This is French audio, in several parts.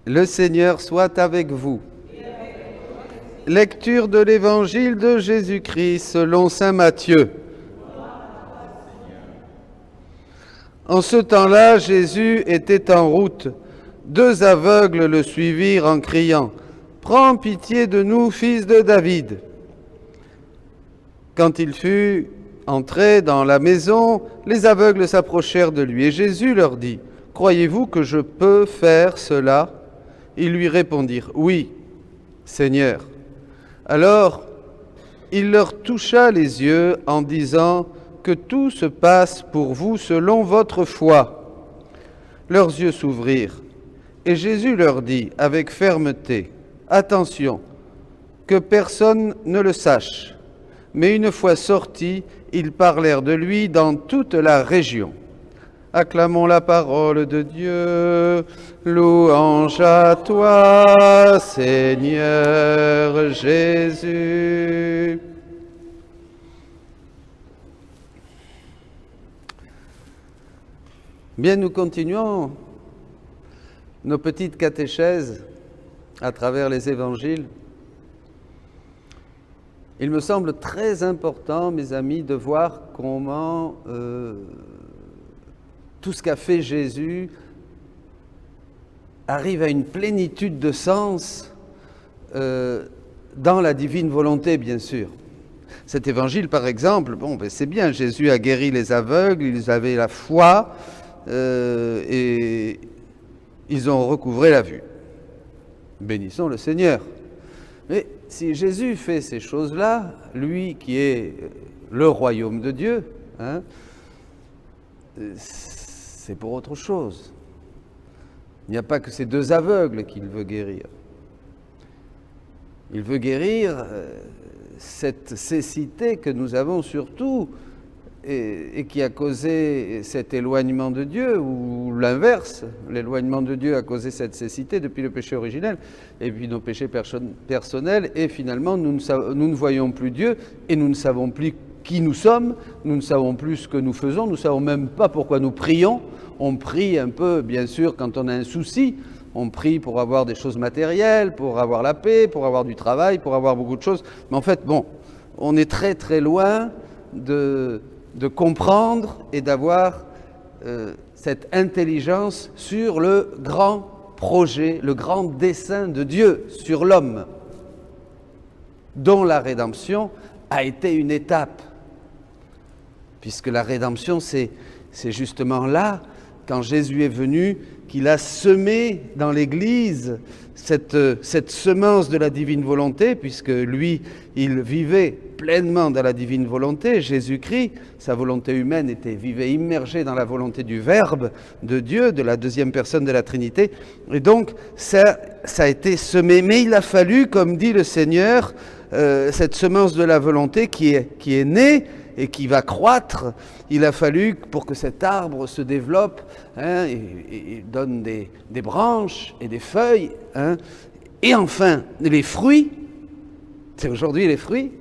Le Seigneur soit avec vous. Lecture de l'Évangile de Jésus-Christ selon saint Matthieu. En ce temps-là, Jésus était en route. 2 aveugles le suivirent en criant « Prends pitié de nous, fils de David !» Quand il fut entré dans la maison, les aveugles s'approchèrent de lui et Jésus leur dit « Croyez-vous que je peux faire cela ?» Ils lui répondirent « Oui, Seigneur !» Alors, il leur toucha les yeux en disant « Que tout se passe pour vous selon votre foi. » Leurs yeux s'ouvrirent et Jésus leur dit avec fermeté « Attention, que personne ne le sache. » Mais une fois sortis, ils parlèrent de lui dans toute la région. Acclamons la parole de Dieu. Louange à toi, Seigneur Jésus. Bien, nous continuons nos petites catéchèses à travers les évangiles. Il me semble très important, mes amis, de voir comment tout ce qu'a fait Jésus arrive à une plénitude de sens dans la divine volonté, bien sûr. Cet évangile, par exemple, c'est bien, Jésus a guéri les aveugles, ils avaient la foi et ils ont recouvré la vue. Bénissons le Seigneur. Mais si Jésus fait ces choses-là, lui qui est le royaume de Dieu, c'est pour autre chose. Il n'y a pas que ces 2 aveugles qu'il veut guérir. Il veut guérir cette cécité que nous avons surtout et qui a causé cet éloignement de Dieu, ou l'inverse, l'éloignement de Dieu a causé cette cécité depuis le péché originel, et puis nos péchés personnels, et finalement nous ne voyons plus Dieu, et nous ne savons plus qui nous sommes, nous ne savons plus ce que nous faisons, nous ne savons même pas pourquoi nous prions. On prie un peu, bien sûr, quand on a un souci, on prie pour avoir des choses matérielles, pour avoir la paix, pour avoir du travail, pour avoir beaucoup de choses, mais en fait, on est très très loin de comprendre et d'avoir cette intelligence sur le grand projet, le grand dessein de Dieu sur l'homme, dont la rédemption a été une étape. Puisque la rédemption, c'est justement là, quand Jésus est venu, qu'il a semé dans l'Église cette semence de la divine volonté, puisque lui, il vivait pleinement dans la divine volonté, Jésus-Christ, sa volonté humaine vivait immergée dans la volonté du Verbe de Dieu, de la 2e personne de la Trinité, et donc ça a été semé, mais il a fallu, comme dit le Seigneur, cette semence de la volonté qui est née et qui va croître, il a fallu pour que cet arbre se développe et donne des branches et des feuilles, et enfin les fruits. C'est aujourd'hui les fruits.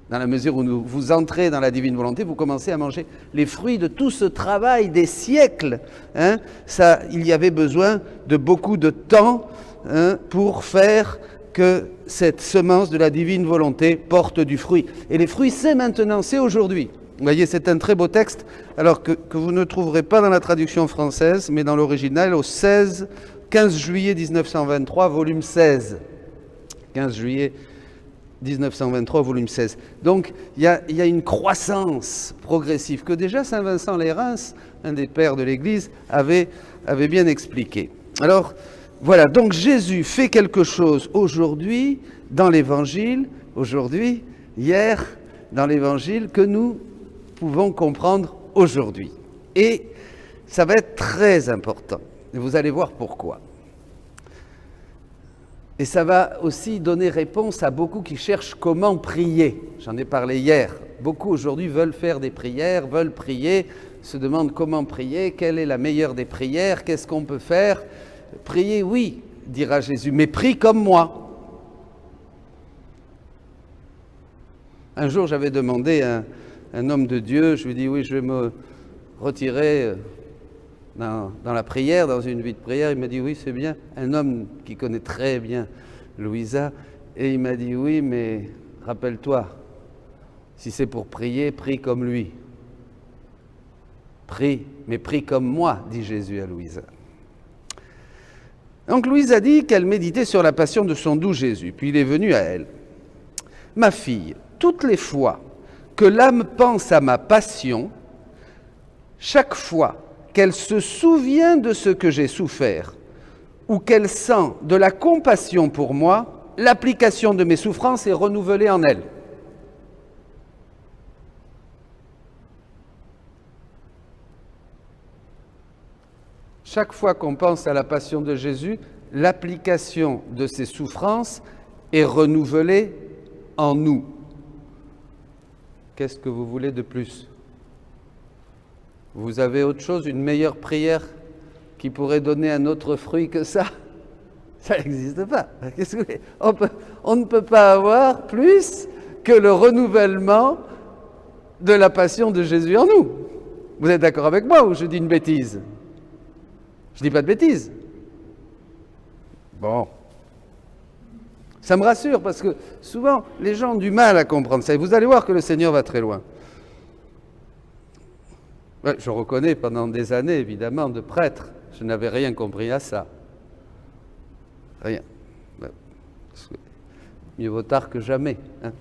Dans la mesure où vous entrez dans la divine volonté, vous commencez à manger les fruits de tout ce travail des siècles. Il y avait besoin de beaucoup de temps pour faire que cette semence de la divine volonté porte du fruit. Et les fruits, c'est maintenant, c'est aujourd'hui. Vous voyez, c'est un très beau texte, alors que vous ne trouverez pas dans la traduction française, mais dans l'original, au 15 juillet 1923, volume 16. 15 juillet 1923, volume 16. Donc, il y a une croissance progressive que déjà Saint Vincent les Reims, un des pères de l'Église, avait bien expliqué. Alors, voilà, donc Jésus fait quelque chose aujourd'hui dans l'Évangile, aujourd'hui, hier, dans l'Évangile, que nous pouvons comprendre aujourd'hui. Et ça va être très important. Et vous allez voir pourquoi. Et ça va aussi donner réponse à beaucoup qui cherchent comment prier. J'en ai parlé hier. Beaucoup aujourd'hui veulent faire des prières, veulent prier, se demandent comment prier, quelle est la meilleure des prières, qu'est-ce qu'on peut faire. Priez, oui, dira Jésus, mais prie comme moi. Un jour, j'avais demandé à un homme de Dieu, je lui ai dit, oui, je vais me retirer dans la prière, dans une vie de prière, il m'a dit oui, c'est bien. Un homme qui connaît très bien Louisa, et il m'a dit oui, mais rappelle-toi, si c'est pour prier, prie comme lui. Prie, mais prie comme moi, dit Jésus à Louisa. Donc Louise a dit qu'elle méditait sur la passion de son doux Jésus, puis il est venu à elle. Ma fille, toutes les fois que l'âme pense à ma passion, chaque fois qu'elle se souvient de ce que j'ai souffert, ou qu'elle sent de la compassion pour moi, l'application de mes souffrances est renouvelée en elle. Chaque fois qu'on pense à la passion de Jésus, l'application de ses souffrances est renouvelée en nous. Qu'est-ce que vous voulez de plus? Vous avez autre chose, une meilleure prière qui pourrait donner un autre fruit que ça? Ça n'existe pas. On ne peut pas avoir plus que le renouvellement de la passion de Jésus en nous. Vous êtes d'accord avec moi ou je dis une bêtise? Je ne dis pas de bêtises. Bon. Ça me rassure parce que souvent, les gens ont du mal à comprendre ça. Et vous allez voir que le Seigneur va très loin. Ouais, je reconnais pendant des années, évidemment, de prêtre, je n'avais rien compris à ça. Rien. Mieux vaut tard que jamais. Hein.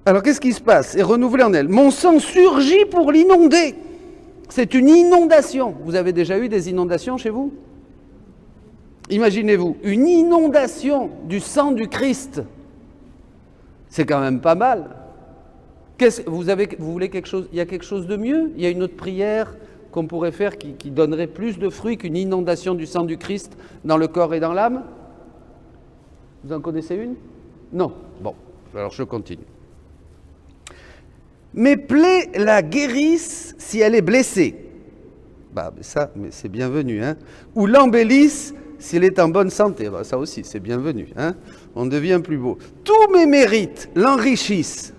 Alors, qu'est-ce qui se passe? Et renouvelé en elle. Mon sang surgit pour l'inonder. C'est une inondation. Vous avez déjà eu des inondations chez vous? Imaginez-vous, une inondation du sang du Christ. C'est quand même pas mal. Vous voulez quelque chose? Il y a quelque chose de mieux? Il y a une autre prière qu'on pourrait faire qui donnerait plus de fruits qu'une inondation du sang du Christ dans le corps et dans l'âme? Vous en connaissez une? Non. Bon, alors je continue. Mes plaies la guérissent si elle est blessée. Mais c'est bienvenu. Hein? Ou l'embellissent si elle est en bonne santé. Ça aussi, c'est bienvenu. Hein? On devient plus beau. Tous mes mérites l'enrichissent.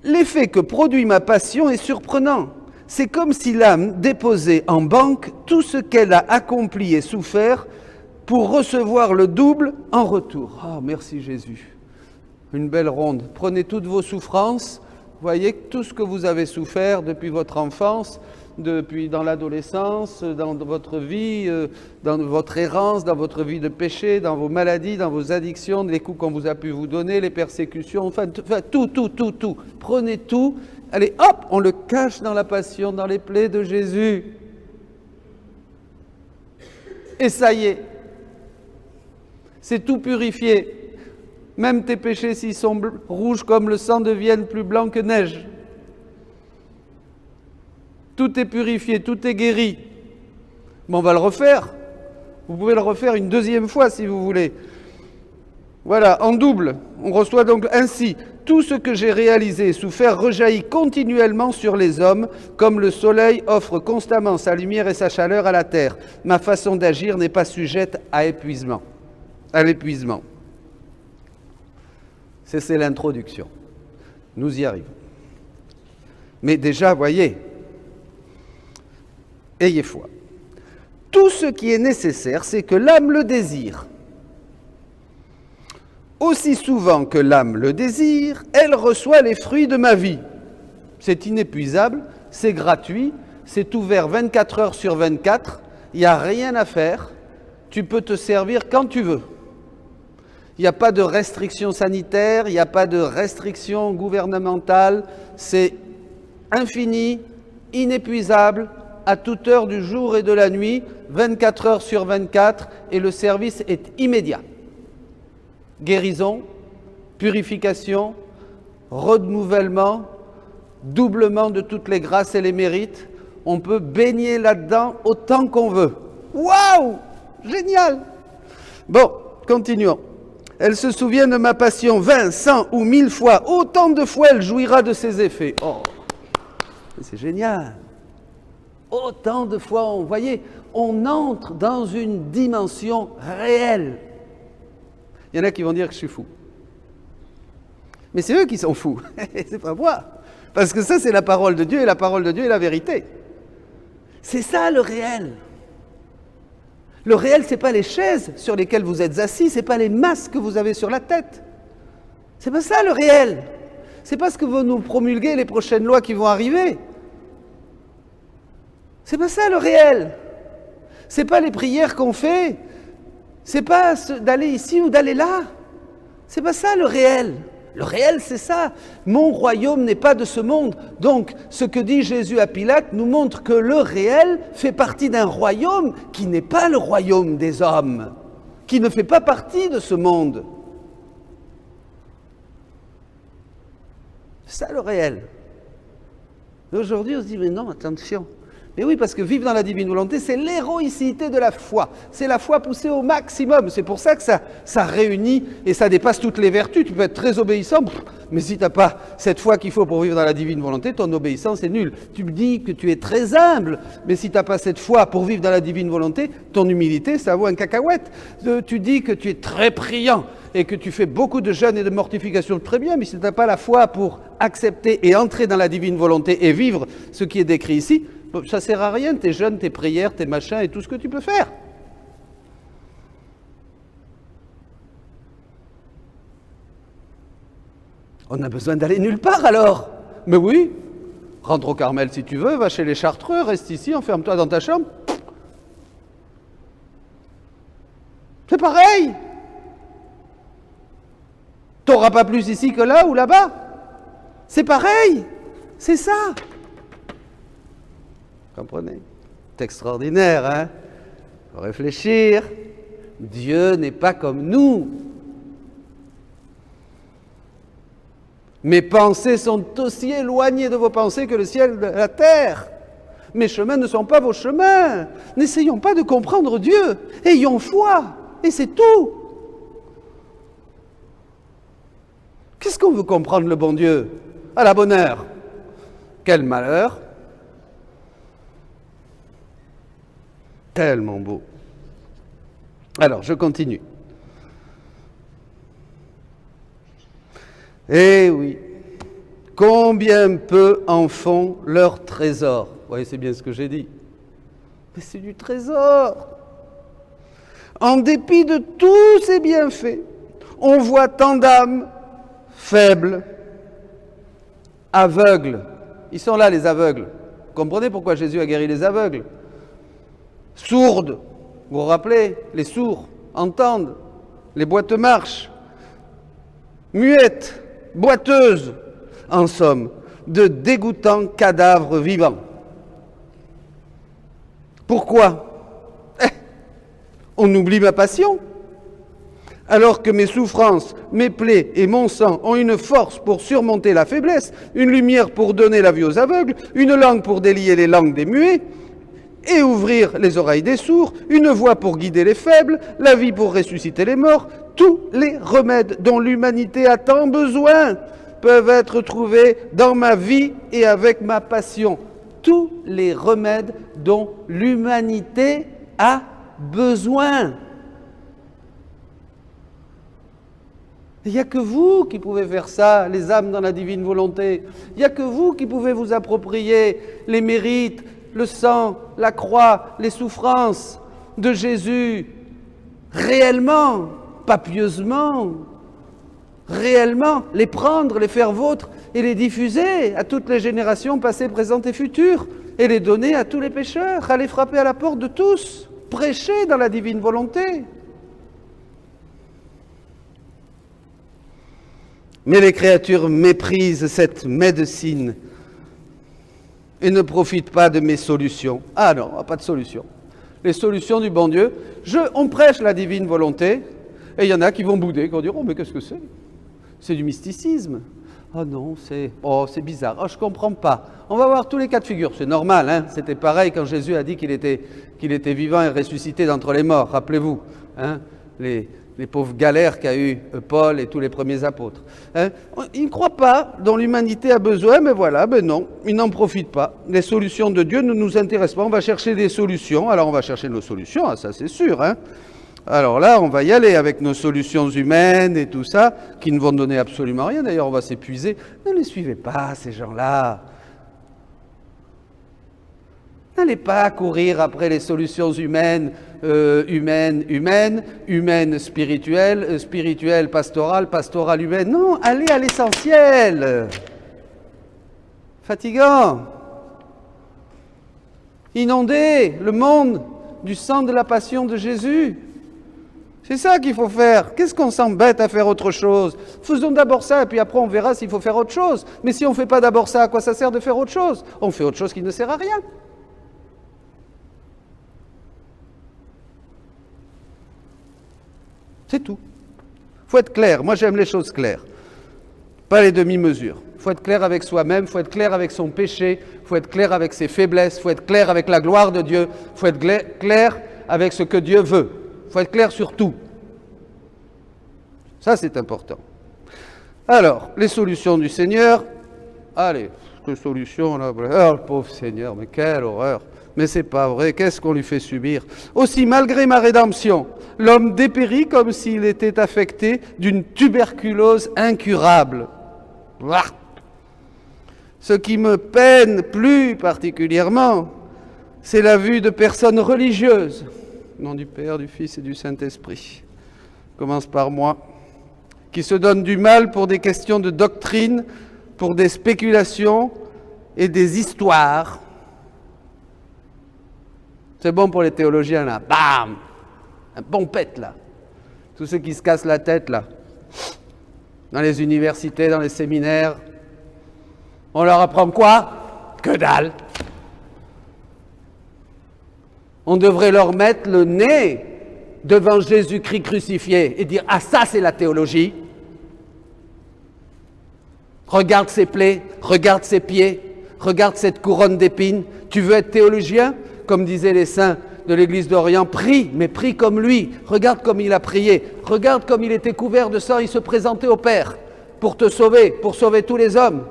L'effet que produit ma passion est surprenant. C'est comme si l'âme déposait en banque tout ce qu'elle a accompli et souffert pour recevoir le double en retour. Oh, merci Jésus. Une belle ronde. Prenez toutes vos souffrances. Voyez tout ce que vous avez souffert depuis votre enfance, depuis dans l'adolescence, dans votre vie, dans votre errance, dans votre vie de péché, dans vos maladies, dans vos addictions, les coups qu'on vous a pu vous donner, les persécutions, enfin tout. Prenez tout. Allez, hop, on le cache dans la passion, dans les plaies de Jésus. Et ça y est. C'est tout purifié. Même tes péchés, s'ils sont rouges comme le sang, deviennent plus blancs que neige. Tout est purifié, tout est guéri. Mais on va le refaire. Vous pouvez le refaire une deuxième fois si vous voulez. Voilà, en double. On reçoit donc ainsi. Tout ce que j'ai réalisé et souffert rejaillit continuellement sur les hommes, comme le soleil offre constamment sa lumière et sa chaleur à la terre. Ma façon d'agir n'est pas sujette à l'épuisement. C'est l'introduction. Nous y arrivons. Mais déjà, voyez, ayez foi. Tout ce qui est nécessaire, c'est que l'âme le désire. Aussi souvent que l'âme le désire, elle reçoit les fruits de ma vie. C'est inépuisable, c'est gratuit, c'est ouvert 24 heures sur 24, il n'y a rien à faire, tu peux te servir quand tu veux. Il n'y a pas de restrictions sanitaires, il n'y a pas de restrictions gouvernementales, c'est infini, inépuisable, à toute heure du jour et de la nuit, 24 heures sur 24, et le service est immédiat. Guérison, purification, renouvellement, doublement de toutes les grâces et les mérites. On peut baigner là-dedans autant qu'on veut. Waouh! Génial! Bon, continuons. Elle se souvient de ma passion 20, 100 ou 1000 fois. Autant de fois elle jouira de ses effets. Oh, c'est génial! Autant de fois, vous voyez, on entre dans une dimension réelle. Il y en a qui vont dire que je suis fou. Mais c'est eux qui sont fous, c'est pas moi. Parce que ça, c'est la parole de Dieu, et la parole de Dieu est la vérité. C'est ça le réel. Le réel, ce n'est pas les chaises sur lesquelles vous êtes assis, ce n'est pas les masques que vous avez sur la tête. C'est pas ça le réel. C'est pas ce que vont nous promulguer les prochaines lois qui vont arriver. C'est pas ça le réel. C'est pas les prières qu'on fait. C'est pas d'aller ici ou d'aller là. C'est pas ça le réel. Le réel, c'est ça. Mon royaume n'est pas de ce monde. Donc, ce que dit Jésus à Pilate nous montre que le réel fait partie d'un royaume qui n'est pas le royaume des hommes, qui ne fait pas partie de ce monde. C'est ça le réel. Et aujourd'hui, on se dit, mais non, attention. Mais oui, parce que vivre dans la divine volonté, c'est l'héroïcité de la foi. C'est la foi poussée au maximum. C'est pour ça que ça réunit et ça dépasse toutes les vertus. Tu peux être très obéissant, mais si tu n'as pas cette foi qu'il faut pour vivre dans la divine volonté, ton obéissance est nulle. Tu me dis que tu es très humble, mais si tu n'as pas cette foi pour vivre dans la divine volonté, ton humilité, ça vaut un cacahuète. Tu dis que tu es très priant et que tu fais beaucoup de jeûnes et de mortification, très bien, mais si tu n'as pas la foi pour accepter et entrer dans la divine volonté et vivre ce qui est décrit ici, ça ne sert à rien, tes jeûnes, tes prières, tes machins et tout ce que tu peux faire. On a besoin d'aller nulle part alors. Mais oui, rentre au Carmel si tu veux, va chez les Chartreux, reste ici, enferme-toi dans ta chambre. C'est pareil. Tu n'auras pas plus ici que là ou là-bas. C'est pareil. C'est ça. Comprenez? C'est extraordinaire, hein? Faut réfléchir. Dieu n'est pas comme nous. Mes pensées sont aussi éloignées de vos pensées que le ciel de la terre. Mes chemins ne sont pas vos chemins. N'essayons pas de comprendre Dieu. Ayons foi. Et c'est tout. Qu'est-ce qu'on veut comprendre le bon Dieu? À la bonne heure. Quel malheur. Tellement beau. Alors, je continue. Eh oui, combien peu en font leur trésor. Vous voyez, c'est bien ce que j'ai dit. Mais c'est du trésor. En dépit de tous ces bienfaits, on voit tant d'âmes faibles, aveugles. Ils sont là, les aveugles. Vous comprenez pourquoi Jésus a guéri les aveugles? Sourdes, vous vous rappelez, les sourds entendent, les boiteux marchent, muettes, boiteuses, en somme, de dégoûtants cadavres vivants. Pourquoi? On oublie ma passion. Alors que mes souffrances, mes plaies et mon sang ont une force pour surmonter la faiblesse, une lumière pour donner la vue aux aveugles, une langue pour délier les langues des muets, et ouvrir les oreilles des sourds, une voix pour guider les faibles, la vie pour ressusciter les morts, tous les remèdes dont l'humanité a tant besoin peuvent être trouvés dans ma vie et avec ma passion. Tous les remèdes dont l'humanité a besoin. Il n'y a que vous qui pouvez faire ça, les âmes dans la divine volonté. Il n'y a que vous qui pouvez vous approprier les mérites, le sang, la croix, les souffrances de Jésus, réellement, pas pieusement, réellement, les prendre, les faire vôtres et les diffuser à toutes les générations passées, présentes et futures, et les donner à tous les pécheurs, aller frapper à la porte de tous, prêcher dans la divine volonté. Mais les créatures méprisent cette médecine et ne profitent pas de mes solutions. Ah non, pas de solution. Les solutions du bon Dieu, on prêche la divine volonté, et il y en a qui vont bouder, qui vont dire « Oh, mais qu'est-ce que c'est? C'est du mysticisme. Oh non, c'est bizarre. Oh, je ne comprends pas. » On va voir tous les cas de figure. C'est normal, hein? C'était pareil quand Jésus a dit qu'il était vivant et ressuscité d'entre les morts. Rappelez-vous, hein? Les pauvres galères qu'a eu Paul et tous les premiers apôtres. Hein? Ils ne croient pas dont l'humanité a besoin, mais voilà, ben non, ils n'en profitent pas. Les solutions de Dieu ne nous intéressent pas, on va chercher des solutions. Alors on va chercher nos solutions, ça c'est sûr. Hein? Alors là, on va y aller avec nos solutions humaines et tout ça, qui ne vont donner absolument rien. D'ailleurs, on va s'épuiser. Ne les suivez pas, ces gens-là. N'allez pas courir après les solutions humaines, humaines, spirituelles, spirituelles, pastorales, pastorales, humaines. Non, allez à l'essentiel. Fatigant. Inonder le monde du sang de la passion de Jésus. C'est ça qu'il faut faire. Qu'est-ce qu'on s'embête à faire autre chose? Faisons d'abord ça, et puis après on verra s'il faut faire autre chose. Mais si on ne fait pas d'abord ça, à quoi ça sert de faire autre chose? On fait autre chose qui ne sert à rien. C'est tout. Il faut être clair. Moi, j'aime les choses claires. Pas les demi-mesures. Il faut être clair avec soi-même, il faut être clair avec son péché, il faut être clair avec ses faiblesses, il faut être clair avec la gloire de Dieu, il faut être clair avec ce que Dieu veut. Il faut être clair sur tout. Ça, c'est important. Alors, les solutions du Seigneur. Allez, quelle solution là? Oh, le pauvre Seigneur, mais quelle horreur! Mais c'est pas vrai, qu'est-ce qu'on lui fait subir? Aussi, malgré ma rédemption, l'homme dépérit comme s'il était affecté d'une tuberculose incurable. Ouah. Ce qui me peine plus particulièrement, c'est la vue de personnes religieuses, au nom du Père, du Fils et du Saint-Esprit. Commence par moi, qui se donnent du mal pour des questions de doctrine, pour des spéculations et des histoires. C'est bon pour les théologiens, là. Bam! Un bon pet, là. Tous ceux qui se cassent la tête, là. Dans les universités, dans les séminaires. On leur apprend quoi? Que dalle! On devrait leur mettre le nez devant Jésus-Christ crucifié et dire « Ah, ça, c'est la théologie. Regarde ses plaies, regarde ses pieds, regarde cette couronne d'épines. Tu veux être théologien ?» Comme disaient les saints de l'Église d'Orient, prie, mais prie comme lui. Regarde comme il a prié. Regarde comme il était couvert de sang. Il se présentait au Père pour te sauver, pour sauver tous les hommes.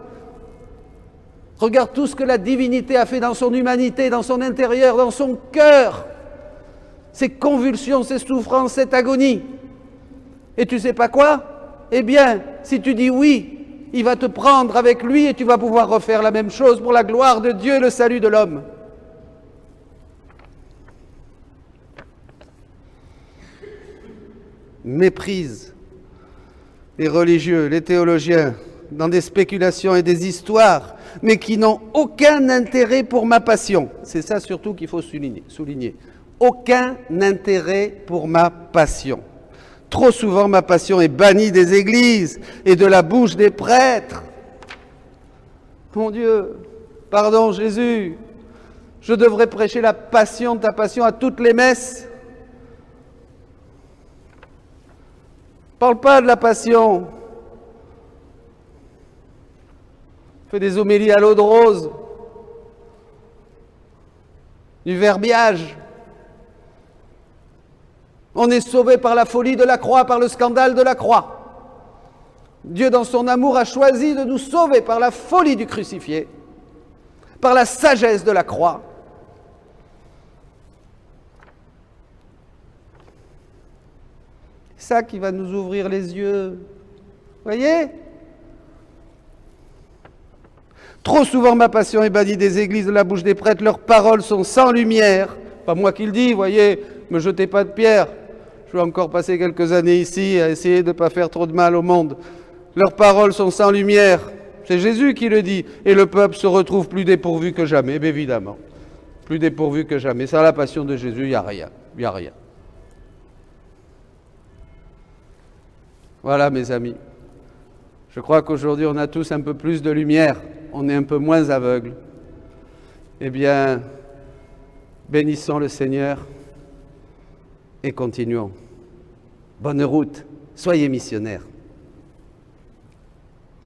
Regarde tout ce que la divinité a fait dans son humanité, dans son intérieur, dans son cœur. Ces convulsions, ces souffrances, cette agonie. Et tu sais pas quoi? Eh bien, si tu dis oui, il va te prendre avec lui et tu vas pouvoir refaire la même chose pour la gloire de Dieu et le salut de l'homme. Méprise les religieux, les théologiens, dans des spéculations et des histoires, mais qui n'ont aucun intérêt pour ma passion. C'est ça surtout qu'il faut souligner. Aucun intérêt pour ma passion. Trop souvent, ma passion est bannie des églises et de la bouche des prêtres. Mon Dieu, pardon Jésus, je devrais prêcher la passion, ta passion à toutes les messes. Parle pas de la passion. Fais des homélies à l'eau de rose, du verbiage. On est sauvé par la folie de la croix, par le scandale de la croix. Dieu, dans son amour, a choisi de nous sauver par la folie du crucifié, par la sagesse de la croix. C'est ça qui va nous ouvrir les yeux. Voyez? Trop souvent, ma passion est bannie des églises, de la bouche des prêtres. Leurs paroles sont sans lumière. Pas moi qui le dis, voyez, me jetez pas de pierre. Je vais encore passer quelques années ici à essayer de ne pas faire trop de mal au monde. Leurs paroles sont sans lumière. C'est Jésus qui le dit. Et le peuple se retrouve plus dépourvu que jamais, bien évidemment. Plus dépourvu que jamais. Sans la passion de Jésus, il n'y a rien. Il n'y a rien. Voilà, mes amis. Je crois qu'aujourd'hui, on a tous un peu plus de lumière. On est un peu moins aveugles. Eh bien, bénissons le Seigneur et continuons. Bonne route. Soyez missionnaires.